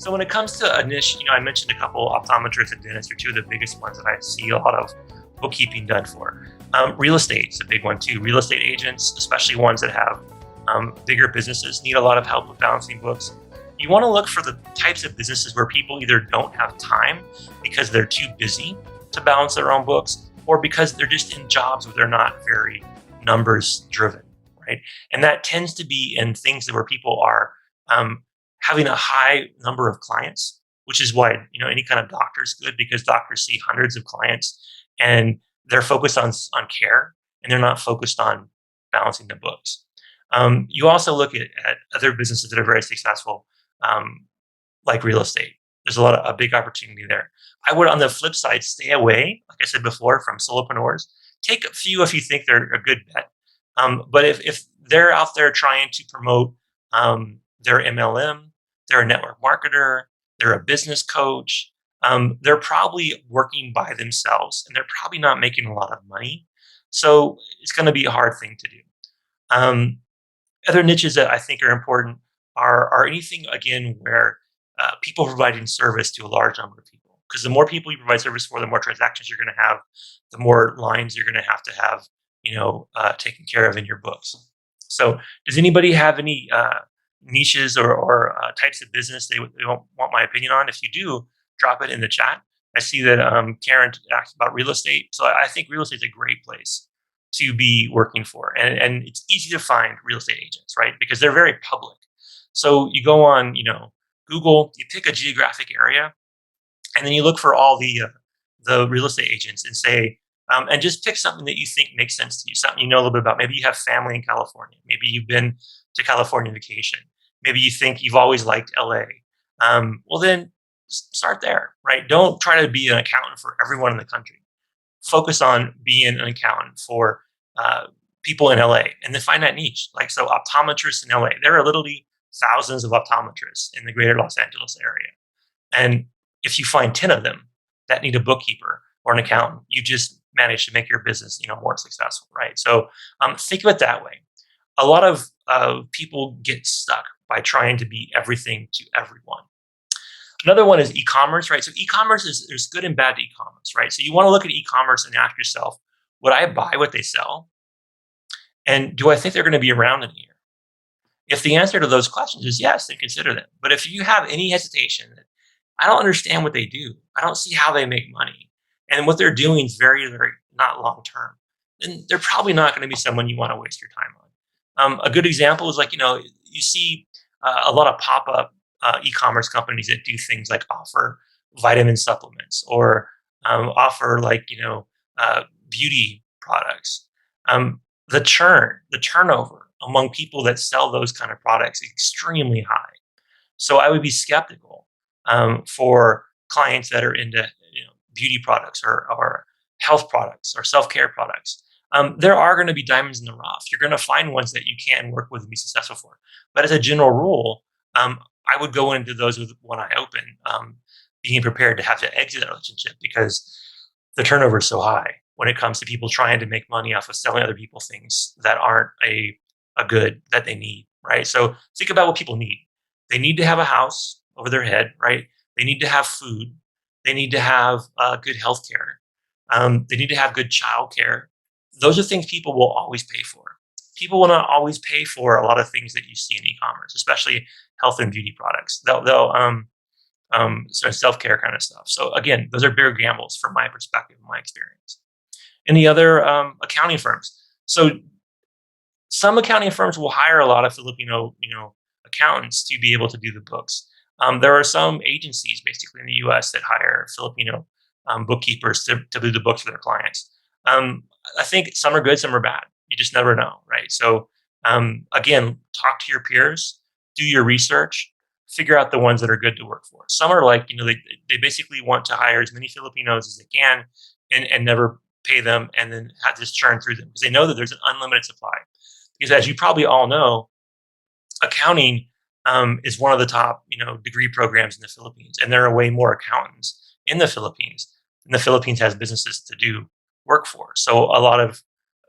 So when it comes to a niche, I mentioned a couple optometrists and dentists are two of the biggest ones that I see a lot of bookkeeping done for. Real estate is a big one too. Real estate agents, especially ones that have bigger businesses, need a lot of help with balancing books. You want to look for the types of businesses where people either don't have time because they're too busy to balance their own books, or because they're just in jobs where they're not very numbers driven, right? And that tends to be in things where people are having a high number of clients, which is why any kind of doctor is good, because doctors see hundreds of clients and they're focused on care, and they're not focused on balancing the books. You also look at other businesses that are very successful, like real estate. There's a big opportunity there. I would, on the flip side, stay away, like I said before, from solopreneurs. Take a few if you think they're a good bet. But if they're out there trying to promote their MLM, they're a network marketer, they're a business coach, they're probably working by themselves, and they're probably not making a lot of money. So it's going to be a hard thing to do. Other niches that I think are important are anything, again, where people providing service to a large number of people. Because the more people you provide service for, the more transactions you're going to have, the more lines you're going to have, taken care of in your books. So does anybody have any niches or types of business they want my opinion on? If you do, drop it in the chat. I see that Karen asked about real estate. So I think real estate is a great place to be working for. And it's easy to find real estate agents, right? Because they're very public. So you go on, Google, you pick a geographic area, and then you look for all the real estate agents and say, and just pick something that you think makes sense to you, something you know a little bit about. Maybe you have family in California. Maybe you've been to California vacation. Maybe you think you've always liked LA. Well, then start there, right? Don't try to be an accountant for everyone in the country. Focus on being an accountant for people in LA, and then find that niche. Like, so optometrists in LA, there are literally thousands of optometrists in the greater Los Angeles area. And if you find 10 of them that need a bookkeeper or an accountant, you just managed to make your business, more successful, right? So think of it that way. A lot of people get stuck by trying to be everything to everyone. Another one is e-commerce, right? So e-commerce there's good and bad to e-commerce, right? So you want to look at e-commerce and ask yourself, would I buy what they sell? And do I think they're going to be around in a year? If the answer to those questions is yes, then consider them. But if you have any hesitation that I don't understand what they do, I don't see how they make money, and what they're doing is very, very not long term, then they're probably not going to be someone you want to waste your time on. A good example is you see a lot of pop-up e-commerce companies that do things like offer vitamin supplements or offer beauty products. The turnover among people that sell those kind of products is extremely high. So I would be skeptical for clients that are into beauty products or health products or self-care products. There are going to be diamonds in the rough. You're going to find ones that you can work with and be successful for. But as a general rule, I would go into those with one eye open, being prepared to have to exit that relationship because the turnover is so high when it comes to people trying to make money off of selling other people things that aren't a good that they need, right? So think about what people need. They need to have a house over their head, right? They need to have food. They need to have good health care. They need to have good child care. Those are things people will always pay for. People will not always pay for a lot of things that you see in e-commerce, especially health and beauty products. They'll sort of self-care kind of stuff. So again, those are bigger gambles from my perspective, my experience. Any other accounting firms? So some accounting firms will hire a lot of Filipino, accountants to be able to do the books. There are some agencies, basically in the U.S., that hire Filipino bookkeepers to do the books for their clients. I think some are good, some are bad. You just never know, right? So again, talk to your peers, do your research, figure out the ones that are good to work for. Some are they basically want to hire as many Filipinos as they can and never pay them, and then have this churn through them because they know that there's an unlimited supply. Because as you probably all know, accounting is one of the top degree programs in the Philippines, and there are way more accountants in the Philippines than the Philippines has businesses to do work for. So a lot of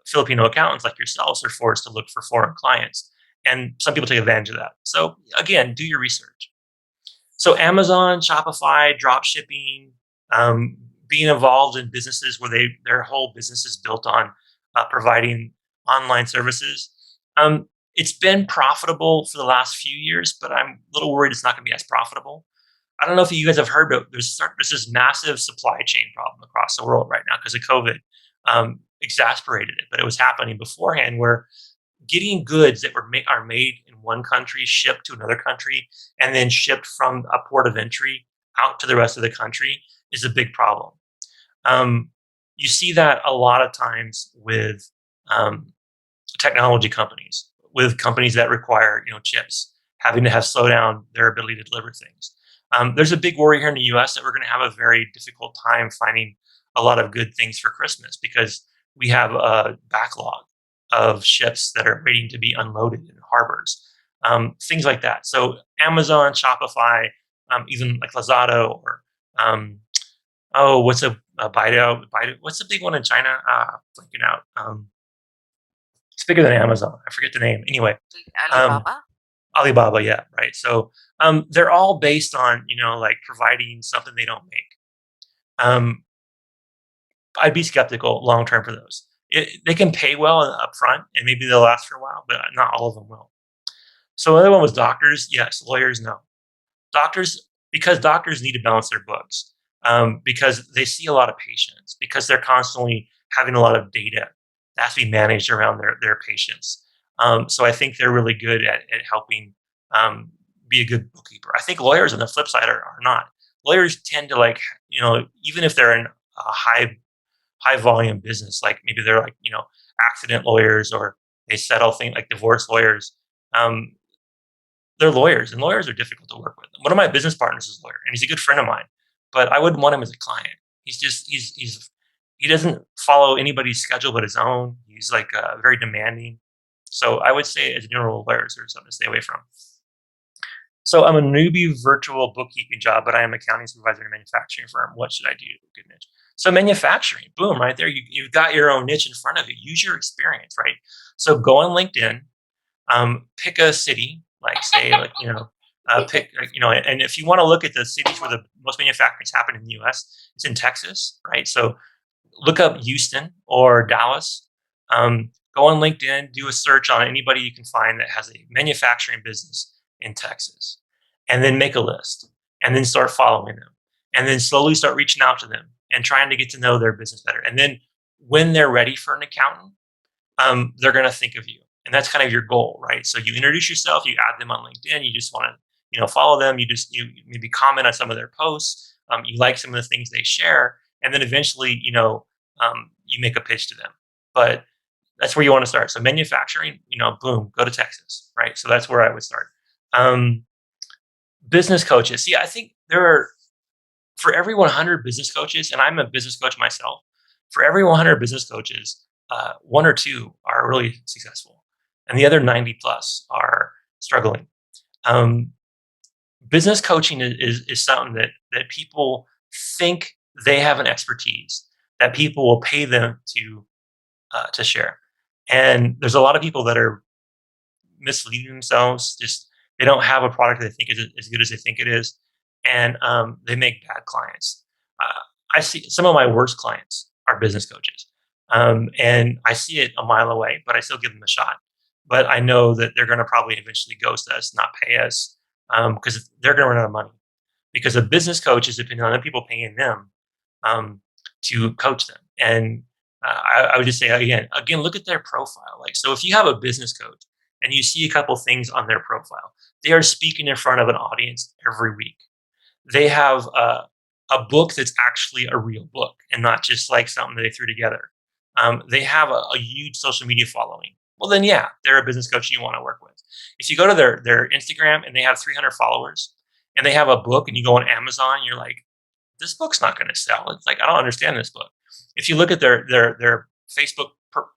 Filipino accountants like yourselves are forced to look for foreign clients, and some people take advantage of that. So again, do your research. So Amazon, Shopify, drop shipping, um, being involved in businesses where their whole business is built on providing online services. It's been profitable for the last few years, but I'm a little worried it's not going to be as profitable. I don't know if you guys have heard, but there's this massive supply chain problem across the world right now because of COVID. Exasperated it, but it was happening beforehand where getting goods that are made in one country, shipped to another country, and then shipped from a port of entry out to the rest of the country is a big problem. Um, you see that a lot of times with um, technology companies, with companies that require chips, having to have slow down their ability to deliver things. There's a big worry here in the U.S. that we're going to have a very difficult time finding a lot of good things for Christmas because we have a backlog of ships that are waiting to be unloaded in harbors, things like that. So Amazon, Shopify, even like Lazada or what's a Baidu? Baidu? What's the big one in China? Blanking out. It's bigger than Amazon. I forget the name. Anyway, um, Alibaba? Alibaba, yeah, right. So they're all based on like providing something they don't make. Um, I'd be skeptical long term for those. They can pay well upfront, and maybe they'll last for a while, but not all of them will. So another one was doctors. Yes, lawyers, no. Doctors, because doctors need to balance their books, because they see a lot of patients, because they're constantly having a lot of data that has to be managed around their patients. So I think they're really good at helping um, be a good bookkeeper. I think lawyers on the flip side are not. Lawyers tend to like, even if they're in a high volume business, like maybe they're like, accident lawyers or they settle things like divorce lawyers. Um, they're lawyers, and lawyers are difficult to work with. One of my business partners is a lawyer, and he's a good friend of mine, but I wouldn't want him as a client. He doesn't follow anybody's schedule but his own. He's like very demanding. So I would say, as a general, lawyers are something to stay away from. So I'm a newbie virtual bookkeeping job, but I am accounting supervisor in a manufacturing firm. What should I do? Good niche. So manufacturing, boom, right there. You've got your own niche in front of you. Use your experience, right? So go on LinkedIn, pick a city, like say, like pick, and if you want to look at the cities where the most manufacturing happen in the U.S., it's in Texas, right? So look up Houston or Dallas. Go on LinkedIn, do a search on anybody you can find that has a manufacturing business in Texas, and then make a list, and then start following them, and then slowly start reaching out to them and trying to get to know their business better. And then when they're ready for an accountant, they're going to think of you. And that's kind of your goal, right? So you introduce yourself, you add them on LinkedIn, you just want to, follow them. You maybe comment on some of their posts. You like some of the things they share, and then eventually, you make a pitch to them. But that's where you want to start. So manufacturing, boom, go to Texas, right? So that's where I would start. Um, Business coaches. See, I think there are for every 100 business coaches, and I'm a business coach myself. For every 100 business coaches, one or two are really successful, and the other 90 plus are struggling. Um, Business coaching is something that people think they have an expertise that people will pay them to share. And there's a lot of people that are misleading themselves. Just they don't have a product they think is as good as they think it is, and they make bad clients. Uh, I see some of my worst clients are business coaches, and I see it a mile away, but I still give them a shot. But I know that they're going to probably eventually ghost us, not pay us, because they're going to run out of money. Because a business coach is depending on the people paying them um, to coach them. And I would just say again, look at their profile. Like, so if you have a business coach and you see a couple things on their profile, they are speaking in front of an audience every week. They have a book that's actually a real book and not just like something that they threw together. They have a huge social media following. Well, then, yeah, they're a business coach you want to work with. If you go to their Instagram and they have 300 followers and they have a book and you go on Amazon, you're like, this book's not going to sell. It's like, I don't understand this book. If you look at their Facebook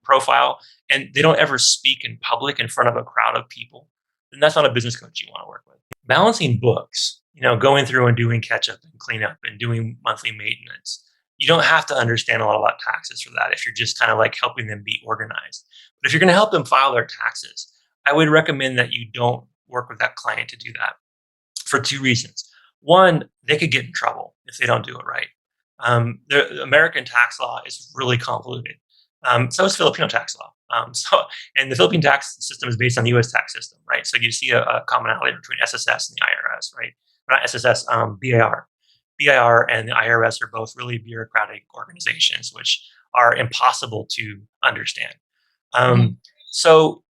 profile and they don't ever speak in public in front of a crowd of people, then that's not a business coach you want to work with. Balancing books, going through and doing catch up and cleanup and doing monthly maintenance. You don't have to understand a lot about taxes for that if you're just kind of like helping them be organized. But if you're going to help them file their taxes, I would recommend that you don't work with that client to do that for two reasons. One, they could get in trouble if they don't do it right. The American tax law is really convoluted. So is Filipino tax law. And the Philippine tax system is based on the U.S. tax system, right? So you see a commonality between SSS and the IRS, right? Not SSS, BAR. BIR and the IRS are both really bureaucratic organizations, which are impossible to understand. Mhm. Um, so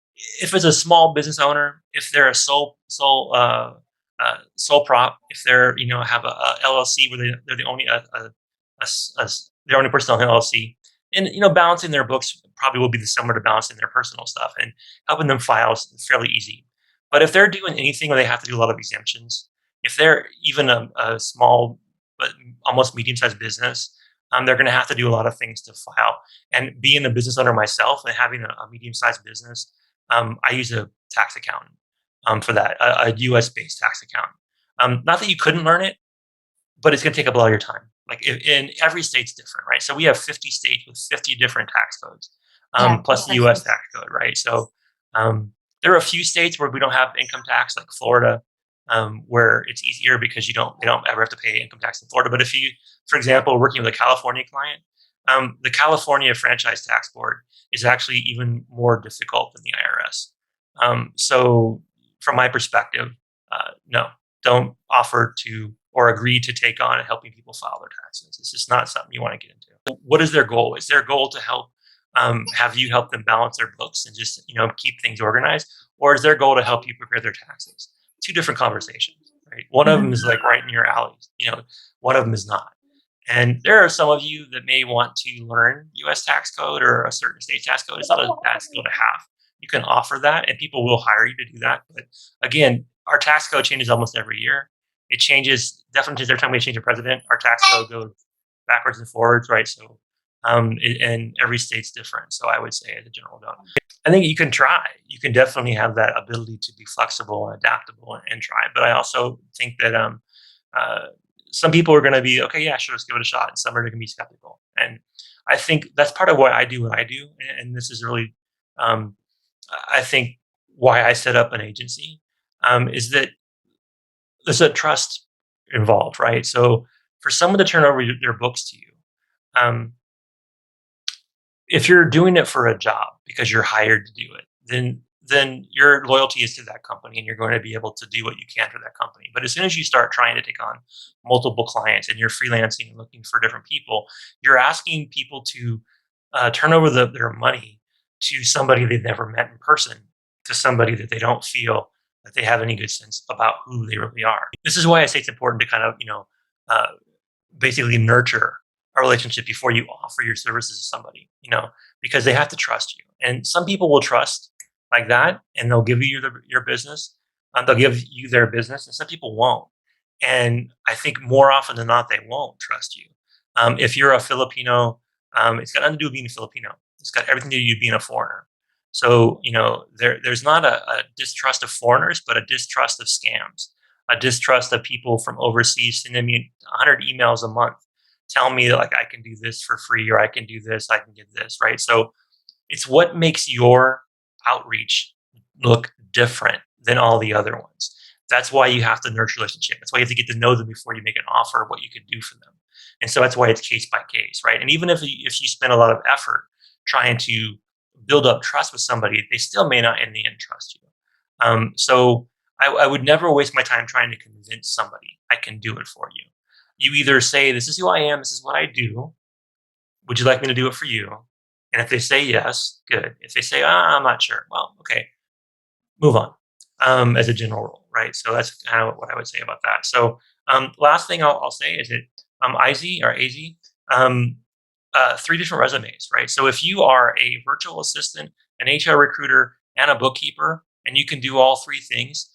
if it's a small business owner, if they're a sole prop, if they're have a LLC where they're the only they're only person on the LLC, and balancing their books probably will be similar to balancing their personal stuff, and helping them file is fairly easy. But if they're doing anything where they have to do a lot of exemptions, if they're even a small but almost medium-sized business, they're going to have to do a lot of things to file. And being a business owner myself and having a medium-sized business, I use a tax accountant for that, a US-based tax accountant. Not that you couldn't learn it, but it's going to take up a lot of your time. Like in every state's different, right? So we have 50 states with 50 different tax codes, Yeah, plus that the makes U.S. sense. tax code, right? So there are a few states where we don't have income tax, like Florida, where it's easier because they don't ever have to pay income tax in Florida. But if you, for example, working with a California client, the California Franchise Tax Board is actually even more difficult than the IRS. So from my perspective, no, don't offer to or agree to take on helping people file their taxes. It's just not something you want to get into. What is their goal? Is their goal to have you help them balance their books and just keep things organized, or is their goal to help you prepare their taxes? Two different conversations, right? One of them Mhm. is like right in your alley. One of them is not. And there are some of you that may want to learn U.S. tax code or a certain state tax code. It's not a bad skill to have. You can offer that, and people will hire you to do that. But again, our tax code changes almost every year. It changes definitely every time we change a president. Our tax code goes backwards and forwards, right? So, and every state's different. So, I would say, as a general note, I think you can try. You can definitely have that ability to be flexible and adaptable and try. But I also think that uh, some people are going to be okay. Yeah, sure, let's give it a shot, and some are going to be skeptical. And I think that's part of why I do what I do. And this is really, um, I think, why I set up an agency is that there's a trust involved, right? So for someone to turn over their books to you, um, if you're doing it for a job because you're hired to do it, then your loyalty is to that company and you're going to be able to do what you can for that company. But as soon as you start trying to take on multiple clients and you're freelancing and looking for different people, you're asking people to turn over their money to somebody they've never met in person, to somebody that they don't feel that they have any good sense about who they really are. This is why I say it's important to kind of, uh, basically nurture a relationship before you offer your services to somebody, because they have to trust you. And some people will trust like that and they'll give you your business, they'll give you their business, and some people won't. And I think more often than not, they won't trust you. If you're a Filipino, it's got nothing to do with being a Filipino. It's got everything to do with being a foreigner. So, there's not a distrust of foreigners, but a distrust of scams, a distrust of people from overseas sending me 100 emails a month telling me that like I can do this for free or I can do this, I can get this, right? So it's what makes your outreach look different than all the other ones. That's why you have to nurture a relationship. That's why you have to get to know them before you make an offer of what you can do for them. And so that's why it's case by case, right? And even if you spend a lot of effort trying to build up trust with somebody, they still may not in the end trust you. So I would never waste my time trying to convince somebody I can do it for you. You either say, "This is who I am. This is what I do. Would you like me to do it for you?" And if they say yes, good. If they say, I'm not sure, well, okay, move on, as a general rule, right? So that's kind of what I would say about that. So, last thing I'll say is that IZ or AZ, um, three different resumes, right? So if you are a virtual assistant, an HR recruiter, and a bookkeeper, and you can do all three things,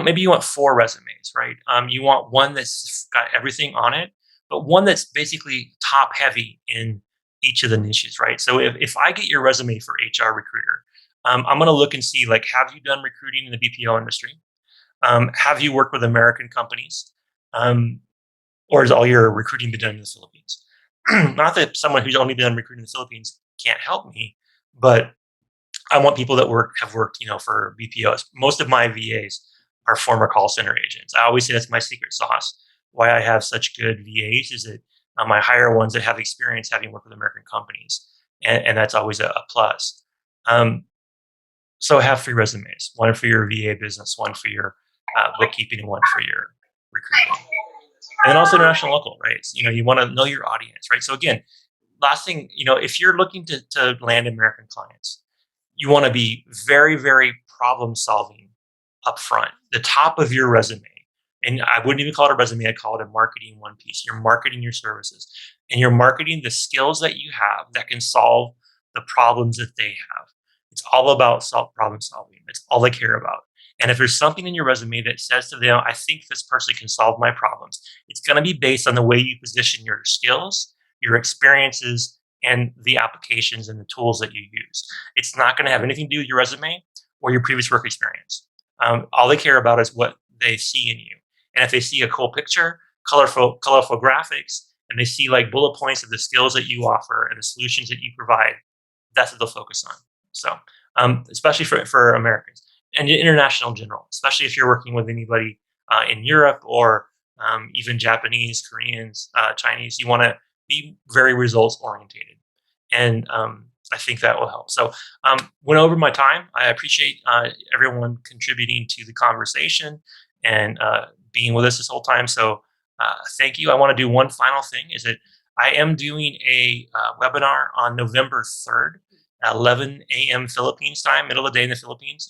maybe you want four resumes, right? You want one that's got everything on it, but one that's basically top heavy in each of the niches, right? So if I get your resume for HR recruiter, I'm going to look and see like, have you done recruiting in the BPO industry? Have you worked with American companies? Um, or has all your recruiting been done in the Philippines? Not that someone who's only been recruiting in the Philippines can't help me, but I want people that have worked, for BPOs. Most of my VAs are former call center agents. I always say that's my secret sauce. Why I have such good VAs is that I hire ones that have experience having worked with American companies, and that's always a plus. Um, so I have 3 resumes: one for your VA business, one for your bookkeeping, and one for your recruiting. And then also international local, right? So, you want to know your audience, right? So again, last thing, if you're looking to land American clients, you want to be very, very problem solving up front, the top of your resume. And I wouldn't even call it a resume, I call it a marketing one piece. You're marketing your services and you're marketing the skills that you have that can solve the problems that they have. It's all about problem solving. It's all they care about. And if there's something in your resume that says to them, I think this person can solve my problems, it's going to be based on the way you position your skills, your experiences, and the applications and the tools that you use. It's not going to have anything to do with your resume or your previous work experience. All they care about is what they see in you. And if they see a cool picture, colorful graphics, and they see like bullet points of the skills that you offer and the solutions that you provide, that's what they'll focus on. So, especially for Americans and international in general, especially if you're working with anybody in Europe or even Japanese, Koreans, Chinese, you want to be very results orientated. And I think that will help. So went over my time. I appreciate everyone contributing to the conversation and being with us this whole time. So thank you. I want to do one final thing is that I am doing a webinar on November 3rd, 11 a.m. Philippines time, middle of the day in the Philippines.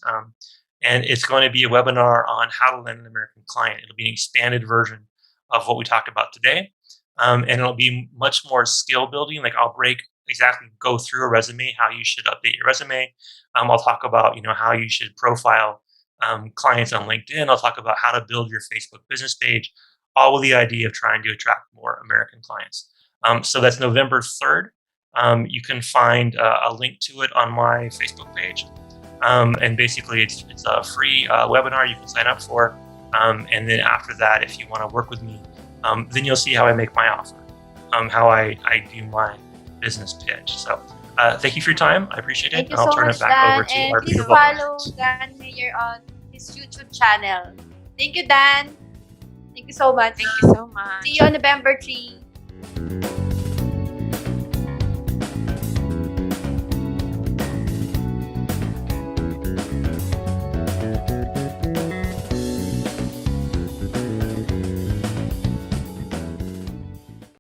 And it's going to be a webinar on how to land an American client. It'll be an expanded version of what we talked about today. And it'll be much more skill building. Like I'll go through a resume, how you should update your resume. I'll talk about, how you should profile clients on LinkedIn. I'll talk about how to build your Facebook business page, all with the idea of trying to attract more American clients. So that's November 3rd. You can find a link to it on my Facebook page. And basically it's a free webinar you can sign up for. And then after that, if you want to work with me, then you'll see how I make my offer, how I do my business pitch. So thank you for your time. I appreciate it. Thank you And I'll so turn much, it back Dan. over to And our please beautiful follow host. Dan Meyer on his YouTube channel. Thank you, Dan. Thank you so much. Thank you so much. See you on November 3.